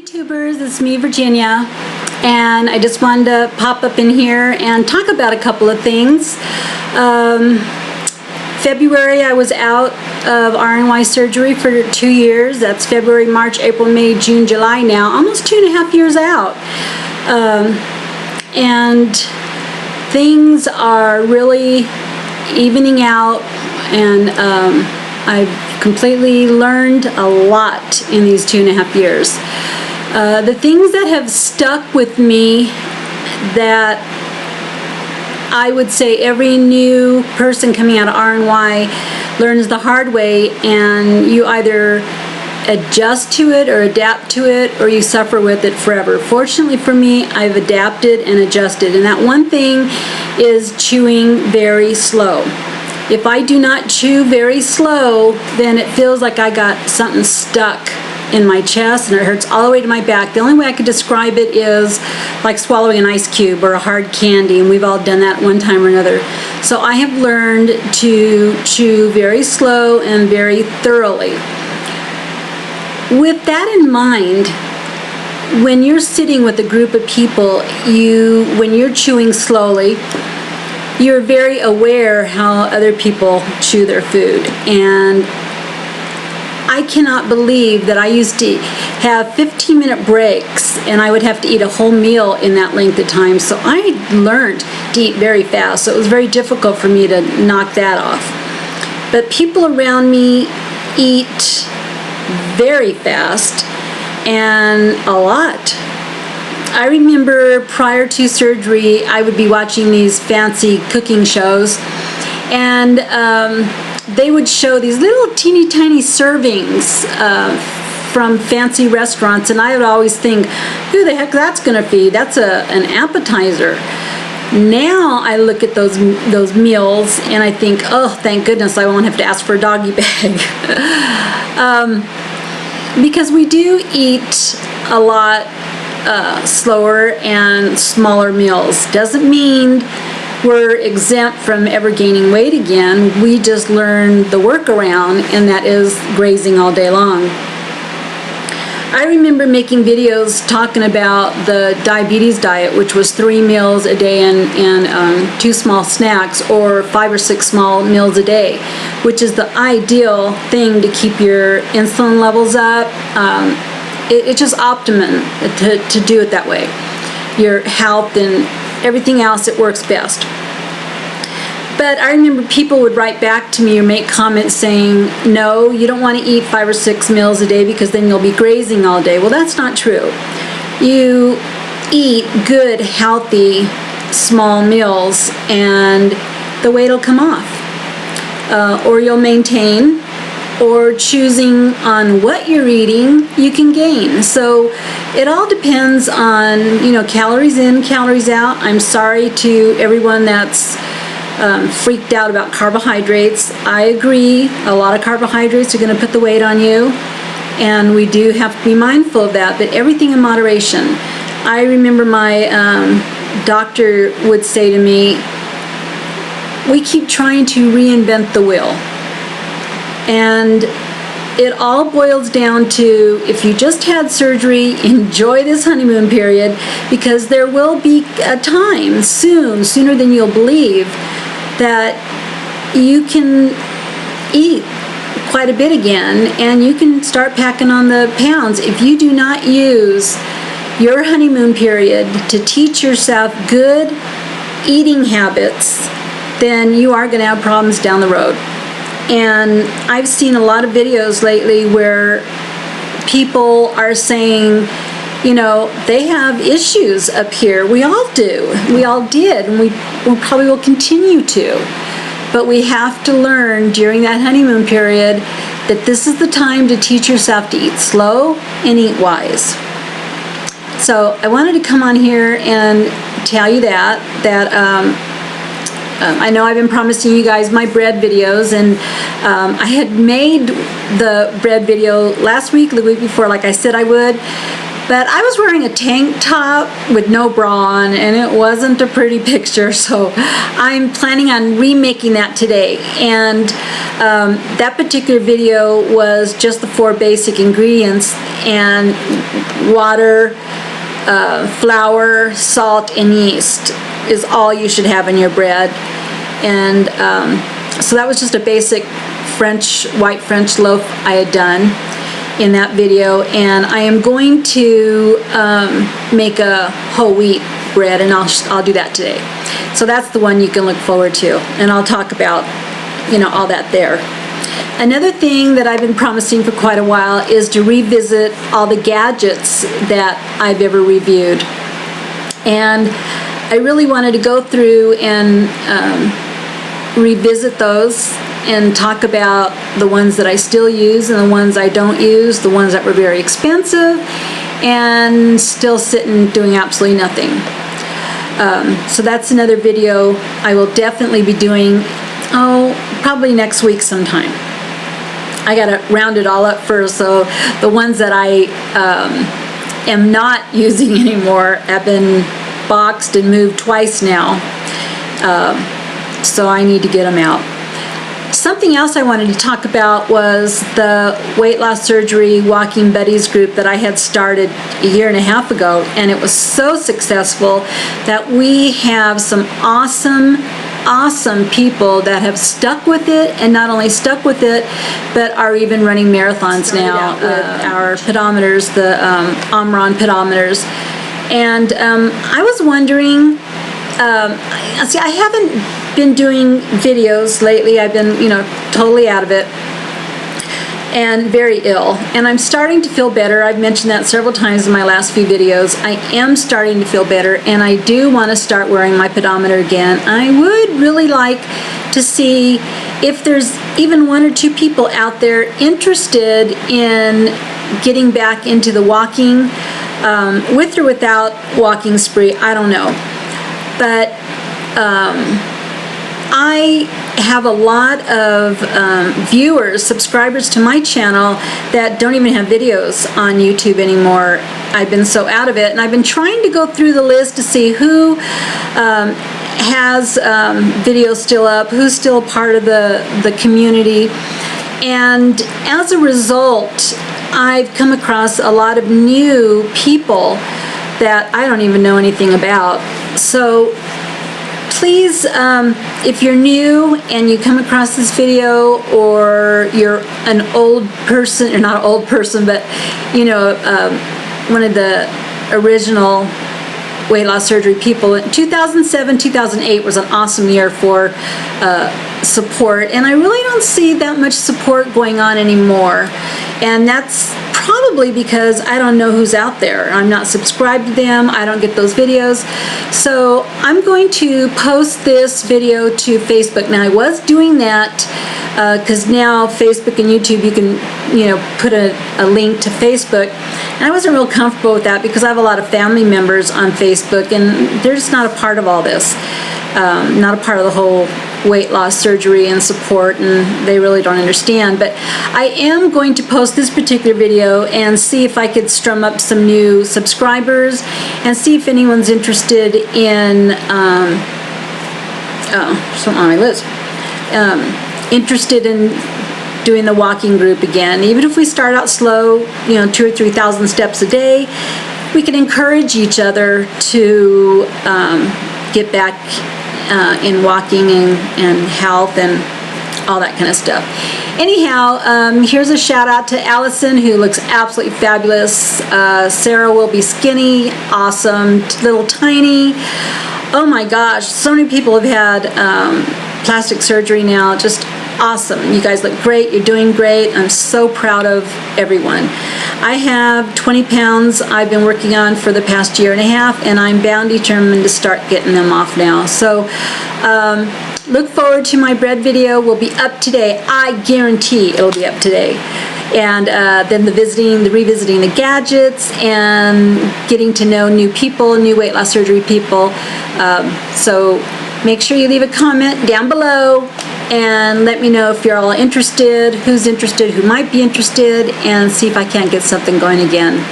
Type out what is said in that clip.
YouTubers, it's me, Virginia, and I just wanted to pop up in here and talk about a couple of things. February I was out of RNY surgery for 2 years. That's February, March, April, May, June, July now. Almost 2.5 years out. And things are really evening out, and I've completely learned a lot in these 2.5 years. The things that have stuck with me that I would say every new person coming out of RNY learns the hard way, and you either adjust to it or adapt to it, or you suffer with it forever. Fortunately for me, I've adapted and adjusted, and that one thing is chewing very slow. If I do not chew very slow, then it feels like I got something stuck in my chest and it hurts all the way to my back. The only way I could describe it is like swallowing an ice cube or a hard candy, and we've all done that one time or another. So I have learned to chew very slow and very thoroughly. With that in mind, when you're sitting with a group of people, when you're chewing slowly, you're very aware how other people chew their food. And I cannot believe that I used to have 15-minute breaks and I would have to eat a whole meal in that length of time. So I learned to eat very fast. So it was very difficult for me to knock that off. But people around me eat very fast and a lot. I remember prior to surgery, I would be watching these fancy cooking shows, and they would show these little teeny tiny servings from fancy restaurants, and I would always think, who the heck that's going to feed? That's an appetizer. Now I look at those meals and I think, oh, thank goodness I won't have to ask for a doggy bag. Because we do eat a lot slower and smaller meals. Doesn't mean we're exempt from ever gaining weight again. We just learn the workaround, and that is grazing all day long. I remember making videos talking about the diabetes diet, which was 3 meals a day and 2 small snacks, or 5 or 6 small meals a day, which is the ideal thing to keep your insulin levels up. It's just optimum to do it that way. Your health and everything else, it works best. But I remember people would write back to me or make comments saying, no, you don't want to eat 5 or 6 meals a day because then you'll be grazing all day. Well, that's not true. You eat good, healthy, small meals and the weight will come off. Or you'll maintain, or choosing on what you're eating, you can gain. So it all depends on, calories in, calories out. I'm sorry to everyone that's freaked out about carbohydrates. I agree, a lot of carbohydrates are going to put the weight on you, and we do have to be mindful of that, but everything in moderation. I remember my doctor would say to me, we keep trying to reinvent the wheel. And it all boils down to, if you just had surgery, enjoy this honeymoon period, because there will be a time sooner than you'll believe, that you can eat quite a bit again and you can start packing on the pounds. If you do not use your honeymoon period to teach yourself good eating habits, then you are going to have problems down the road. And I've seen a lot of videos lately where people are saying, they have issues up here. We all do. We all did, and we probably will continue to. But we have to learn during that honeymoon period that this is the time to teach yourself to eat slow and eat wise. So I wanted to come on here and tell you that I know I've been promising you guys my bread videos, and I had made the bread video last week, the week before, like I said I would, But I was wearing a tank top with no bra on, and it wasn't a pretty picture, so I'm planning on remaking that today. And that particular video was just the 4 basic ingredients, and water, flour, salt, and yeast is all you should have in your bread. And so that was just a basic white French loaf I had done in that video, and I am going to make a whole wheat bread, and I'll do that today. So that's the one you can look forward to, and I'll talk about, you know, all that there. Another thing that I've been promising for quite a while is to revisit all the gadgets that I've ever reviewed, and I really wanted to go through and revisit those and talk about the ones that I still use and the ones I don't use, the ones that were very expensive and still sitting doing absolutely nothing. So that's another video I will definitely be doing, probably next week sometime. I gotta round it all up first, so the ones that I am not using anymore have been boxed and moved twice now, so I need to get them out. Something else I wanted to talk about was the Weight Loss Surgery Walking Buddies group that I had started a year and a half ago, and it was so successful that we have some awesome people that have stuck with it, and not only stuck with it, but are even running marathons now with our pedometers, the Omron pedometers. And I was wondering, see, I haven't been doing videos lately. I've been, you know, totally out of it and very ill, and I'm starting to feel better. I've mentioned that several times in my last few videos. I am starting to feel better, and I do want to start wearing my pedometer again. I would really like to see if there's even 1 or 2 people out there interested in getting back into the walking, with or without walking spree. I don't know, but I have a lot of viewers, subscribers to my channel that don't even have videos on YouTube anymore. I've been so out of it, and I've been trying to go through the list to see who has videos still up, who's still part of the community. And as a result, I've come across a lot of new people that I don't even know anything about. So please, if you're new and you come across this video, or you're an old person, or not an old person, but you know, one of the original weight loss surgery people, 2007, 2008 was an awesome year for support, and I really don't see that much support going on anymore, and that's probably because I don't know who's out there. I'm not subscribed to them. I don't get those videos. So I'm going to post this video to Facebook. Now, I was doing that because now Facebook and YouTube, you can, you know, put a link to Facebook. And I wasn't real comfortable with that because I have a lot of family members on Facebook, and they're just not a part of all this, not a part of the whole weight loss surgery and support, and they really don't understand. But I am going to post this particular video and see if I could strum up some new subscribers and see if anyone's interested in something on my list, interested in doing the walking group again. Even if we start out slow, you know, 2,000 or 3,000 steps a day, we can encourage each other to get back in walking and health and all that kind of stuff. Anyhow, here's a shout out to Allison, who looks absolutely fabulous. Sarah will be skinny, awesome, little tiny. Oh my gosh, so many people have had plastic surgery now. Just awesome. You guys look great. You're doing great. I'm so proud of everyone. I have 20 pounds I've been working on for the past year and a half, and I'm bound determined to start getting them off now. So look forward to my bread video. Will be up today. I guarantee it'll be up today. And then the revisiting the gadgets, and getting to know new people, new weight loss surgery people. So make sure you leave a comment down below and let me know if you're all interested, who's interested, who might be interested, and see if I can't get something going again.